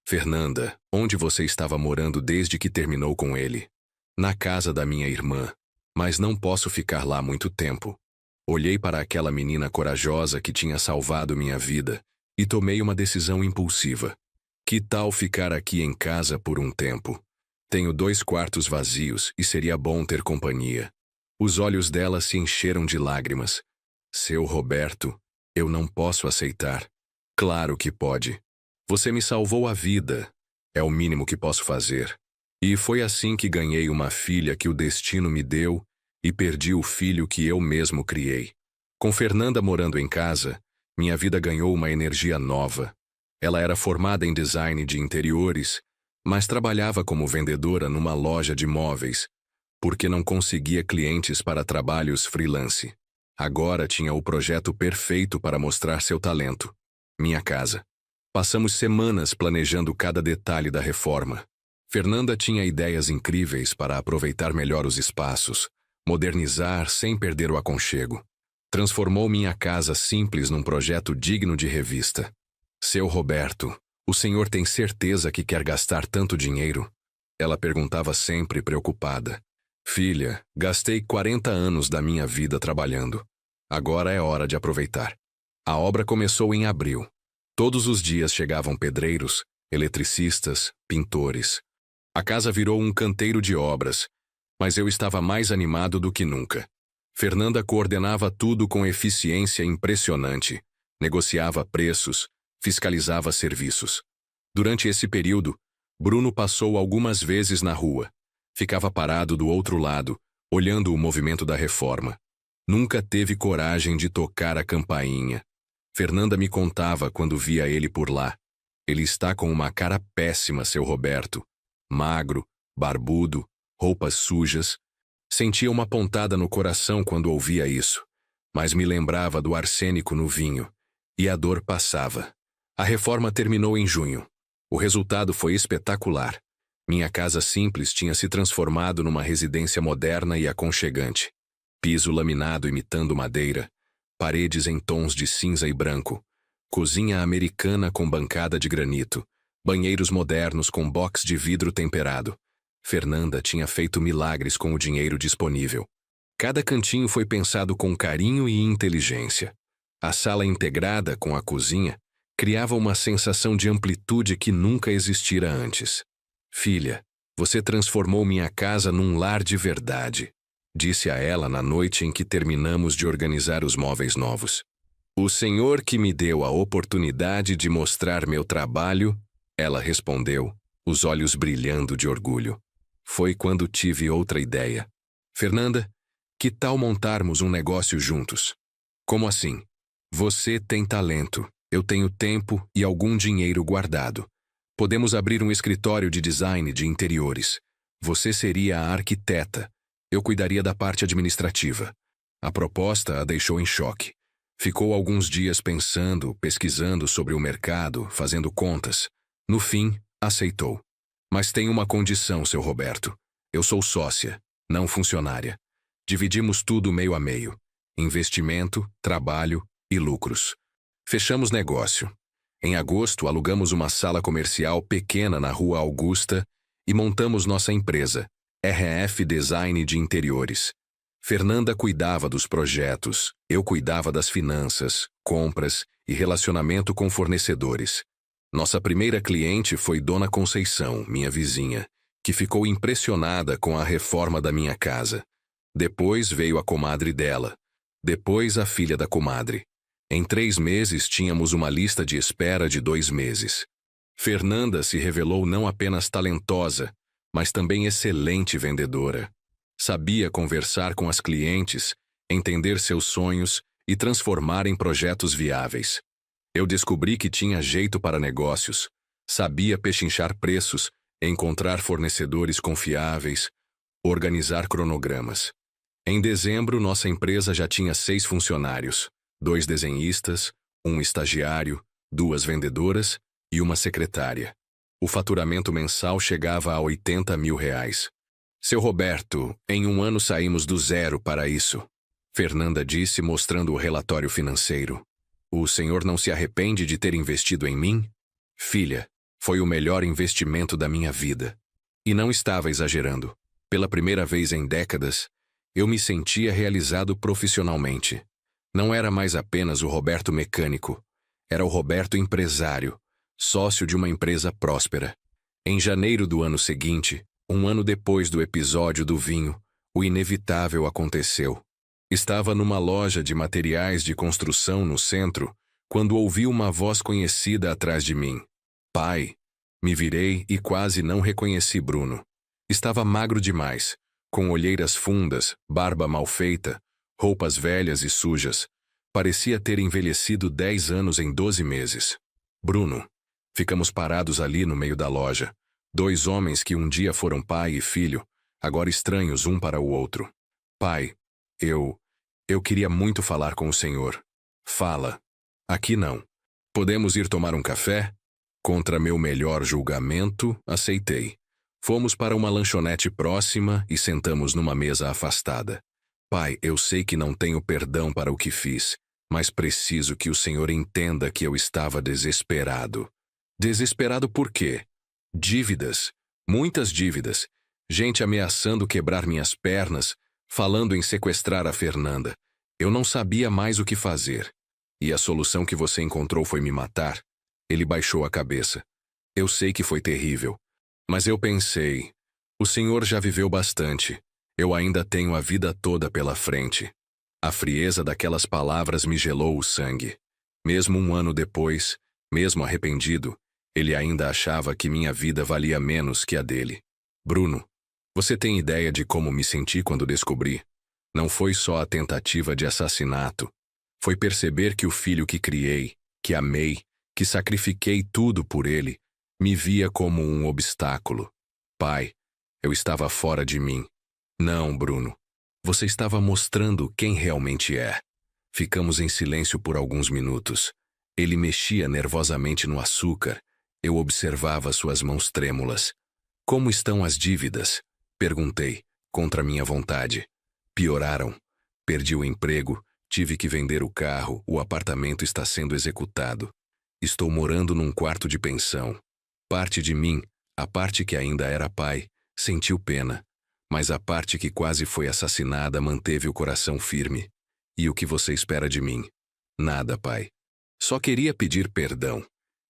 Fernanda, onde você estava morando desde que terminou com ele? Na casa da minha irmã. Mas não posso ficar lá muito tempo. Olhei para aquela menina corajosa que tinha salvado minha vida e tomei uma decisão impulsiva. Que tal ficar aqui em casa por um tempo? Tenho 2 quartos vazios e seria bom ter companhia. Os olhos dela se encheram de lágrimas. Seu Roberto, eu não posso aceitar. Claro que pode. Você me salvou a vida. É o mínimo que posso fazer. E foi assim que ganhei uma filha que o destino me deu e perdi o filho que eu mesmo criei. Com Fernanda morando em casa, minha vida ganhou uma energia nova. Ela era formada em design de interiores, mas trabalhava como vendedora numa loja de móveis, porque não conseguia clientes para trabalhos freelance. Agora tinha o projeto perfeito para mostrar seu talento. Minha casa. Passamos semanas planejando cada detalhe da reforma. Fernanda tinha ideias incríveis para aproveitar melhor os espaços, modernizar sem perder o aconchego. Transformou minha casa simples num projeto digno de revista. Seu Roberto, o senhor tem certeza que quer gastar tanto dinheiro? Ela perguntava sempre preocupada. Filha, gastei 40 anos da minha vida trabalhando. Agora é hora de aproveitar. A obra começou em abril. Todos os dias chegavam pedreiros, eletricistas, pintores. A casa virou um canteiro de obras, mas eu estava mais animado do que nunca. Fernanda coordenava tudo com eficiência impressionante, negociava preços, fiscalizava serviços. Durante esse período, Bruno passou algumas vezes na rua. Ficava parado do outro lado, olhando o movimento da reforma. Nunca teve coragem de tocar a campainha. Fernanda me contava quando via ele por lá. Ele está com uma cara péssima, seu Roberto. Magro, barbudo, roupas sujas. Sentia uma pontada no coração quando ouvia isso, mas me lembrava do arsênico no vinho, e a dor passava. A reforma terminou em junho. O resultado foi espetacular. Minha casa simples tinha se transformado numa residência moderna e aconchegante. Piso laminado imitando madeira, paredes em tons de cinza e branco, cozinha americana com bancada de granito, banheiros modernos com box de vidro temperado. Fernanda tinha feito milagres com o dinheiro disponível. Cada cantinho foi pensado com carinho e inteligência. A sala integrada com a cozinha criava uma sensação de amplitude que nunca existira antes. Filha, você transformou minha casa num lar de verdade, disse a ela na noite em que terminamos de organizar os móveis novos. O Senhor que me deu a oportunidade de mostrar meu trabalho, ela respondeu, os olhos brilhando de orgulho. Foi quando tive outra ideia. Fernanda, que tal montarmos um negócio juntos? Como assim? Você tem talento, eu tenho tempo e algum dinheiro guardado. Podemos abrir um escritório de design de interiores. Você seria a arquiteta. Eu cuidaria da parte administrativa. A proposta a deixou em choque. Ficou alguns dias pensando, pesquisando sobre o mercado, fazendo contas. No fim, aceitou. Mas tem uma condição, seu Roberto. Eu sou sócia, não funcionária. Dividimos tudo meio a meio. Investimento, trabalho e lucros. Fechamos negócio. Em agosto, alugamos uma sala comercial pequena na Rua Augusta e montamos nossa empresa, RF Design de Interiores. Fernanda cuidava dos projetos, eu cuidava das finanças, compras e relacionamento com fornecedores. Nossa primeira cliente foi Dona Conceição, minha vizinha, que ficou impressionada com a reforma da minha casa. Depois veio a comadre dela. Depois a filha da comadre. Em 3 meses tínhamos uma lista de espera de 2 meses. Fernanda se revelou não apenas talentosa, mas também excelente vendedora. Sabia conversar com as clientes, entender seus sonhos e transformar em projetos viáveis. Eu descobri que tinha jeito para negócios, sabia pechinchar preços, encontrar fornecedores confiáveis, organizar cronogramas. Em dezembro, nossa empresa já tinha 6 funcionários, 2 desenhistas, 1 estagiário, 2 vendedoras e 1 secretária. O faturamento mensal chegava a R$80 mil. Seu Roberto, em 1 ano saímos do zero para isso. Fernanda disse mostrando o relatório financeiro. O senhor não se arrepende de ter investido em mim? Filha, foi o melhor investimento da minha vida. E não estava exagerando. Pela primeira vez em décadas, eu me sentia realizado profissionalmente. Não era mais apenas o Roberto mecânico. Era o Roberto empresário, sócio de uma empresa próspera. Em janeiro do ano seguinte, 1 ano depois do episódio do vinho, o inevitável aconteceu. Estava numa loja de materiais de construção no centro, quando ouvi uma voz conhecida atrás de mim. Pai! Me virei e quase não reconheci Bruno. Estava magro demais, com olheiras fundas, barba mal feita, roupas velhas e sujas. Parecia ter envelhecido 10 anos em 12 meses. Bruno. Ficamos parados ali no meio da loja. 2 homens que um dia foram pai e filho, agora estranhos um para o outro. Pai, eu queria muito falar com o senhor. Fala. Aqui não. Podemos ir tomar um café? Contra meu melhor julgamento, aceitei. Fomos para uma lanchonete próxima e sentamos numa mesa afastada. Pai, eu sei que não tenho perdão para o que fiz, mas preciso que o senhor entenda que eu estava desesperado. Desesperado por quê? Dívidas. Muitas dívidas. Gente ameaçando quebrar minhas pernas, falando em sequestrar a Fernanda. Eu não sabia mais o que fazer. E a solução que você encontrou foi me matar? Ele baixou a cabeça. Eu sei que foi terrível. Mas eu pensei, o senhor já viveu bastante. Eu ainda tenho a vida toda pela frente. A frieza daquelas palavras me gelou o sangue. Mesmo um ano depois, mesmo arrependido, ele ainda achava que minha vida valia menos que a dele. Bruno, você tem ideia de como me senti quando descobri? Não foi só a tentativa de assassinato. Foi perceber que o filho que criei, que amei, que sacrifiquei tudo por ele, me via como um obstáculo. Pai, eu estava fora de mim. Não, Bruno. Você estava mostrando quem realmente é. Ficamos em silêncio por alguns minutos. Ele mexia nervosamente no açúcar. Eu observava suas mãos trêmulas. Como estão as dívidas? Perguntei, contra minha vontade. Pioraram. Perdi o emprego, tive que vender o carro, o apartamento está sendo executado. Estou morando num quarto de pensão. Parte de mim, a parte que ainda era pai, sentiu pena. Mas a parte que quase foi assassinada manteve o coração firme. E o que você espera de mim? Nada, pai. Só queria pedir perdão.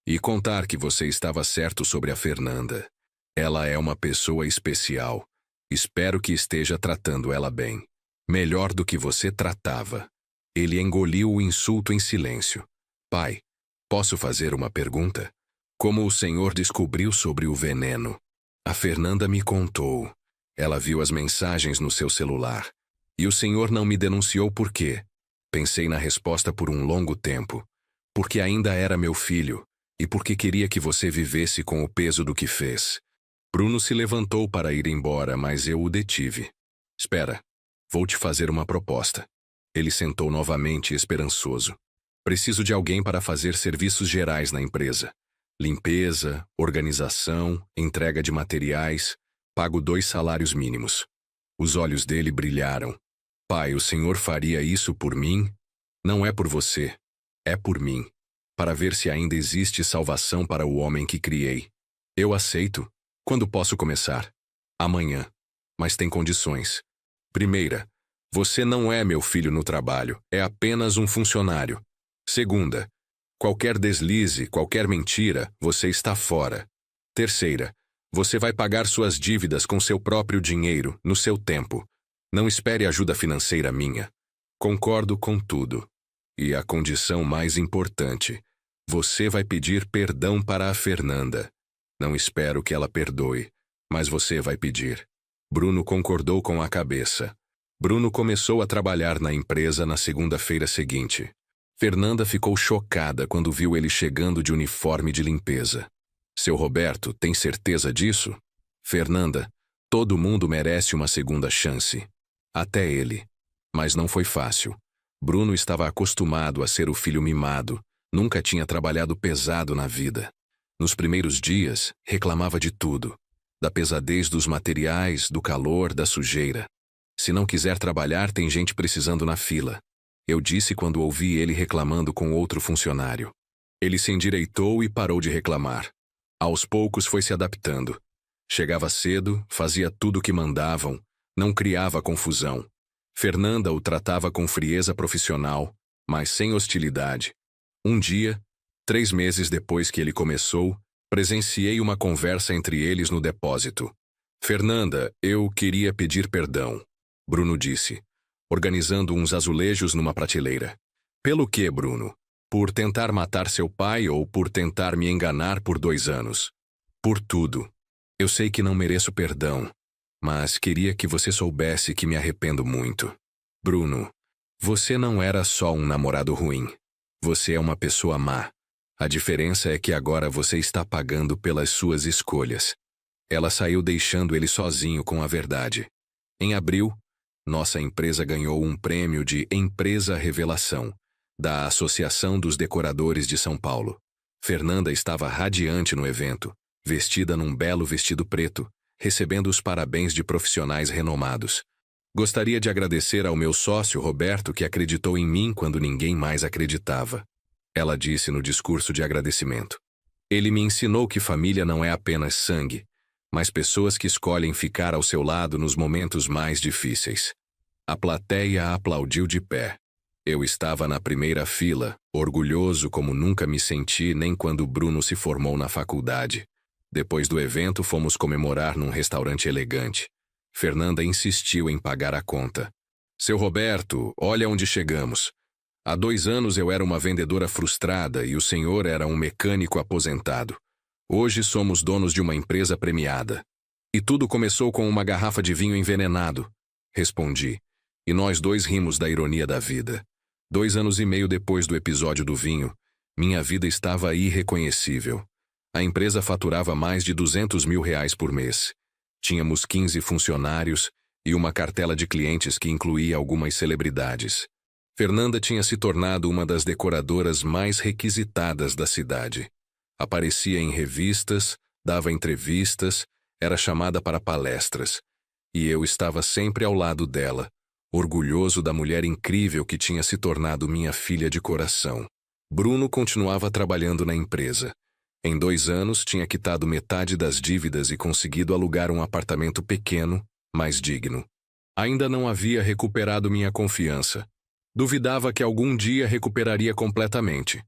E contar que você estava certo sobre a Fernanda. Ela é uma pessoa especial. Espero que esteja tratando ela bem. Melhor do que você tratava. Ele engoliu o insulto em silêncio. Pai, posso fazer uma pergunta? Como o senhor descobriu sobre o veneno? A Fernanda me contou. Ela viu as mensagens no seu celular. E o senhor não me denunciou por quê? Pensei na resposta por um longo tempo. Porque ainda era meu filho, e porque queria que você vivesse com o peso do que fez. Bruno se levantou para ir embora, mas eu o detive. Espera, vou te fazer uma proposta. Ele sentou novamente, esperançoso. Preciso de alguém para fazer serviços gerais na empresa. Limpeza, organização, entrega de materiais. Pago 2 salários mínimos. Os olhos dele brilharam. Pai, o senhor faria isso por mim? Não é por você. É por mim. Para ver se ainda existe salvação para o homem que criei. Eu aceito. Quando posso começar? Amanhã. Mas tem condições. Primeira, você não é meu filho no trabalho. É apenas um funcionário. Segunda, qualquer deslize, qualquer mentira, você está fora. Terceira, você vai pagar suas dívidas com seu próprio dinheiro, no seu tempo. Não espere ajuda financeira minha. Concordo com tudo. E a condição mais importante, você vai pedir perdão para a Fernanda. Não espero que ela perdoe, mas você vai pedir. Bruno concordou com a cabeça. Bruno começou a trabalhar na empresa na segunda-feira seguinte. Fernanda ficou chocada quando viu ele chegando de uniforme de limpeza. Seu Roberto, tem certeza disso? Fernanda, todo mundo merece uma segunda chance. Até ele. Mas não foi fácil. Bruno estava acostumado a ser o filho mimado, nunca tinha trabalhado pesado na vida. Nos primeiros dias, reclamava de tudo. Da pesadez dos materiais, do calor, da sujeira. Se não quiser trabalhar, tem gente precisando na fila. Eu disse quando ouvi ele reclamando com outro funcionário. Ele se endireitou e parou de reclamar. Aos poucos foi se adaptando. Chegava cedo, fazia tudo o que mandavam, não criava confusão. Fernanda o tratava com frieza profissional, mas sem hostilidade. Um dia, 3 meses depois que ele começou, presenciei uma conversa entre eles no depósito. Fernanda, eu queria pedir perdão, Bruno disse, organizando uns azulejos numa prateleira. Pelo que, Bruno? Por tentar matar seu pai ou por tentar me enganar por 2 anos? Por tudo. Eu sei que não mereço perdão, mas queria que você soubesse que me arrependo muito. Bruno, você não era só um namorado ruim. Você é uma pessoa má. A diferença é que agora você está pagando pelas suas escolhas. Ela saiu deixando ele sozinho com a verdade. Em abril, nossa empresa ganhou um prêmio de Empresa Revelação, da Associação dos Decoradores de São Paulo. Fernanda estava radiante no evento, vestida num belo vestido preto, recebendo os parabéns de profissionais renomados. Gostaria de agradecer ao meu sócio Roberto que acreditou em mim quando ninguém mais acreditava. Ela disse no discurso de agradecimento. Ele me ensinou que família não é apenas sangue, mas pessoas que escolhem ficar ao seu lado nos momentos mais difíceis. A plateia aplaudiu de pé. Eu estava na primeira fila, orgulhoso como nunca me senti nem quando Bruno se formou na faculdade. Depois do evento, fomos comemorar num restaurante elegante. Fernanda insistiu em pagar a conta. Seu Roberto, olha onde chegamos. Há 2 anos eu era uma vendedora frustrada e o senhor era um mecânico aposentado. Hoje somos donos de uma empresa premiada. E tudo começou com uma garrafa de vinho envenenado, respondi. E nós dois rimos da ironia da vida. 2 anos e meio depois do episódio do vinho, minha vida estava irreconhecível. A empresa faturava mais de R$ 200.000 por mês. Tínhamos 15 funcionários e uma cartela de clientes que incluía algumas celebridades. Fernanda tinha se tornado uma das decoradoras mais requisitadas da cidade. Aparecia em revistas, dava entrevistas, era chamada para palestras. E eu estava sempre ao lado dela, orgulhoso da mulher incrível que tinha se tornado minha filha de coração. Bruno continuava trabalhando na empresa. Em 2 anos, tinha quitado metade das dívidas e conseguido alugar um apartamento pequeno, mas digno. Ainda não havia recuperado minha confiança. Duvidava que algum dia recuperaria completamente,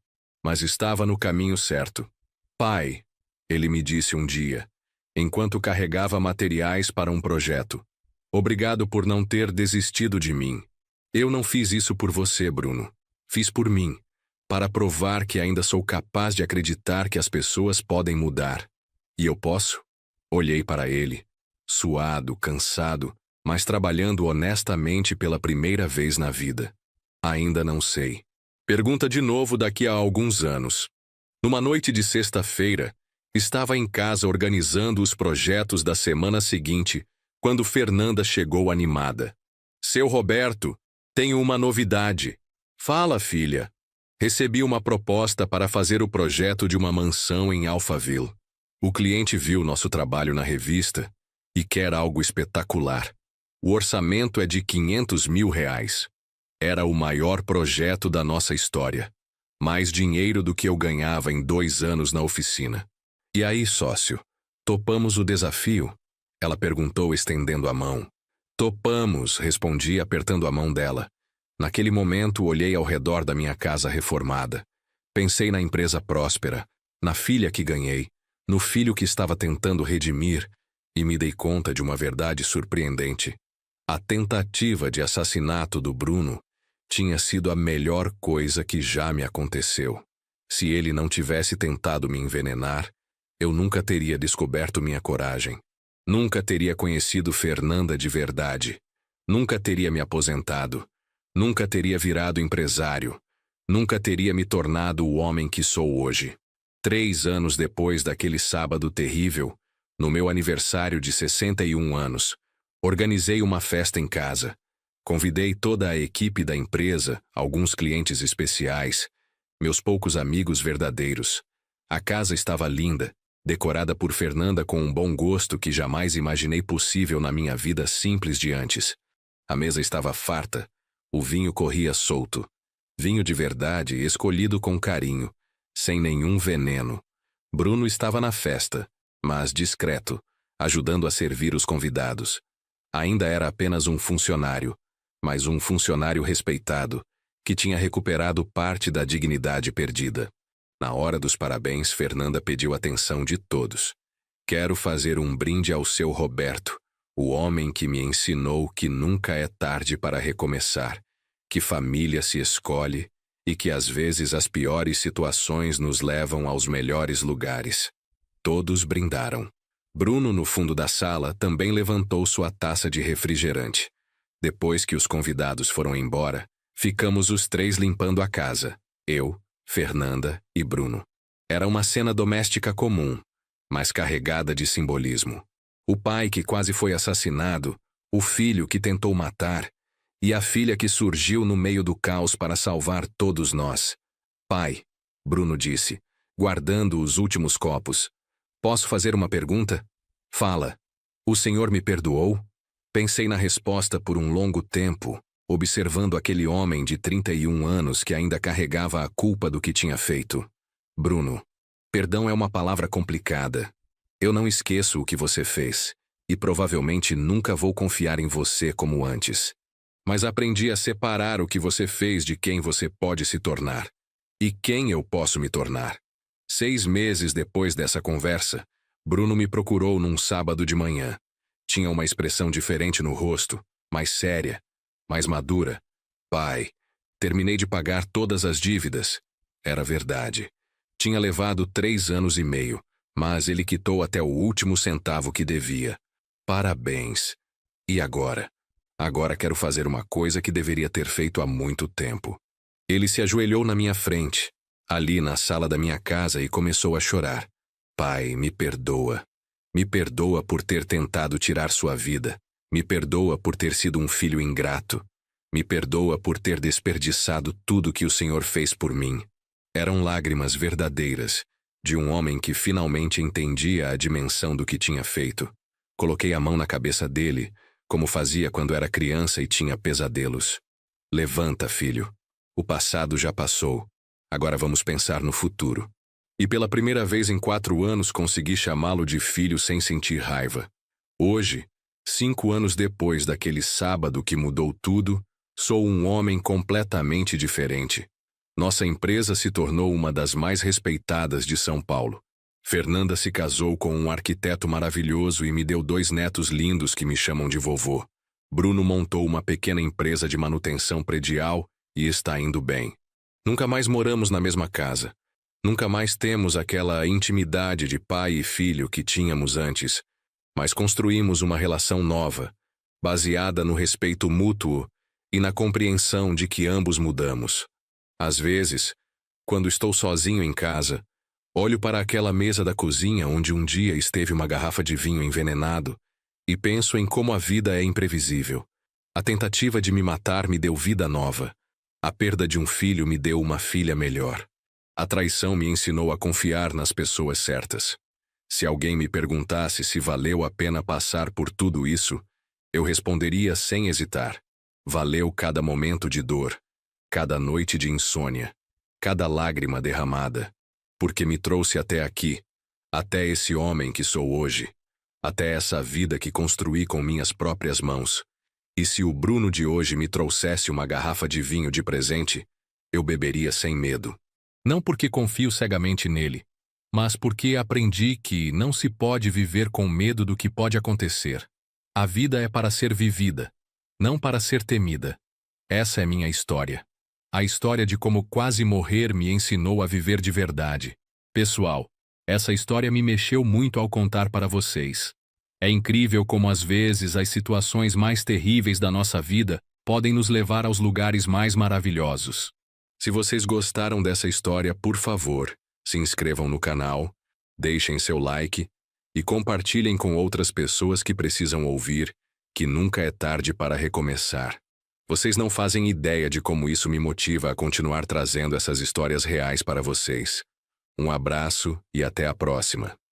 mas estava no caminho certo. Pai, ele me disse um dia, enquanto carregava materiais para um projeto. Obrigado por não ter desistido de mim. Eu não fiz isso por você, Bruno. Fiz por mim, para provar que ainda sou capaz de acreditar que as pessoas podem mudar. E eu posso? Olhei para ele, suado, cansado, mas trabalhando honestamente pela primeira vez na vida. Ainda não sei. Pergunta de novo daqui a alguns anos. Numa noite de sexta-feira, estava em casa organizando os projetos da semana seguinte, quando Fernanda chegou animada. Seu Roberto, tenho uma novidade. Fala, filha. Recebi uma proposta para fazer o projeto de uma mansão em Alphaville. O cliente viu nosso trabalho na revista e quer algo espetacular. O orçamento é de R$ 500.000. Era o maior projeto da nossa história. Mais dinheiro do que eu ganhava em 2 anos na oficina. E aí, sócio, topamos o desafio? Ela perguntou estendendo a mão. Topamos, respondi apertando a mão dela. Naquele momento, olhei ao redor da minha casa reformada. Pensei na empresa próspera, na filha que ganhei, no filho que estava tentando redimir, e me dei conta de uma verdade surpreendente. A tentativa de assassinato do Bruno tinha sido a melhor coisa que já me aconteceu. Se ele não tivesse tentado me envenenar, eu nunca teria descoberto minha coragem. Nunca teria conhecido Fernanda de verdade. Nunca teria me aposentado. Nunca teria virado empresário. Nunca teria me tornado o homem que sou hoje. 3 anos depois daquele sábado terrível, no meu aniversário de 61 anos, organizei uma festa em casa. Convidei toda a equipe da empresa, alguns clientes especiais, meus poucos amigos verdadeiros. A casa estava linda, decorada por Fernanda com um bom gosto que jamais imaginei possível na minha vida simples de antes. A mesa estava farta, o vinho corria solto. Vinho de verdade, escolhido com carinho, sem nenhum veneno. Bruno estava na festa, mas discreto, ajudando a servir os convidados. Ainda era apenas um funcionário, mas um funcionário respeitado, que tinha recuperado parte da dignidade perdida. Na hora dos parabéns, Fernanda pediu atenção de todos. Quero fazer um brinde ao seu Roberto, o homem que me ensinou que nunca é tarde para recomeçar, que família se escolhe e que às vezes as piores situações nos levam aos melhores lugares. Todos brindaram. Bruno, no fundo da sala, também levantou sua taça de refrigerante. Depois que os convidados foram embora, ficamos os 3 limpando a casa. Eu, Fernanda e Bruno. Era uma cena doméstica comum, mas carregada de simbolismo. O pai que quase foi assassinado, o filho que tentou matar, e a filha que surgiu no meio do caos para salvar todos nós. Pai, Bruno disse, guardando os últimos copos. Posso fazer uma pergunta? Fala. O senhor me perdoou? Pensei na resposta por um longo tempo, observando aquele homem de 31 anos que ainda carregava a culpa do que tinha feito. Bruno, perdão é uma palavra complicada. Eu não esqueço o que você fez, e provavelmente nunca vou confiar em você como antes. Mas aprendi a separar o que você fez de quem você pode se tornar. E quem eu posso me tornar. 6 meses depois dessa conversa, Bruno me procurou num sábado de manhã. Tinha uma expressão diferente no rosto, mais séria, mais madura. Pai, terminei de pagar todas as dívidas. Era verdade. Tinha levado 3 anos e meio, mas ele quitou até o último centavo que devia. Parabéns. E agora? Agora quero fazer uma coisa que deveria ter feito há muito tempo. Ele se ajoelhou na minha frente, ali na sala da minha casa, e começou a chorar. Pai, me perdoa. Me perdoa por ter tentado tirar sua vida. Me perdoa por ter sido um filho ingrato. Me perdoa por ter desperdiçado tudo que o Senhor fez por mim. Eram lágrimas verdadeiras, de um homem que finalmente entendia a dimensão do que tinha feito. Coloquei a mão na cabeça dele, como fazia quando era criança e tinha pesadelos. Levanta, filho. O passado já passou. Agora vamos pensar no futuro. E pela primeira vez em 4 anos consegui chamá-lo de filho sem sentir raiva. Hoje, 5 anos depois daquele sábado que mudou tudo, sou um homem completamente diferente. Nossa empresa se tornou uma das mais respeitadas de São Paulo. Fernanda se casou com um arquiteto maravilhoso e me deu 2 netos lindos que me chamam de vovô. Bruno montou uma pequena empresa de manutenção predial e está indo bem. Nunca mais moramos na mesma casa. Nunca mais temos aquela intimidade de pai e filho que tínhamos antes, mas construímos uma relação nova, baseada no respeito mútuo e na compreensão de que ambos mudamos. Às vezes, quando estou sozinho em casa, olho para aquela mesa da cozinha onde um dia esteve uma garrafa de vinho envenenado e penso em como a vida é imprevisível. A tentativa de me matar me deu vida nova. A perda de um filho me deu uma filha melhor. A traição me ensinou a confiar nas pessoas certas. Se alguém me perguntasse se valeu a pena passar por tudo isso, eu responderia sem hesitar. Valeu cada momento de dor, cada noite de insônia, cada lágrima derramada, porque me trouxe até aqui, até esse homem que sou hoje, até essa vida que construí com minhas próprias mãos. E se o Bruno de hoje me trouxesse uma garrafa de vinho de presente, eu beberia sem medo. Não porque confio cegamente nele, mas porque aprendi que não se pode viver com medo do que pode acontecer. A vida é para ser vivida, não para ser temida. Essa é minha história. A história de como quase morrer me ensinou a viver de verdade. Pessoal, essa história me mexeu muito ao contar para vocês. É incrível como às vezes as situações mais terríveis da nossa vida podem nos levar aos lugares mais maravilhosos. Se vocês gostaram dessa história, por favor, se inscrevam no canal, deixem seu like e compartilhem com outras pessoas que precisam ouvir que nunca é tarde para recomeçar. Vocês não fazem ideia de como isso me motiva a continuar trazendo essas histórias reais para vocês. Um abraço e até a próxima.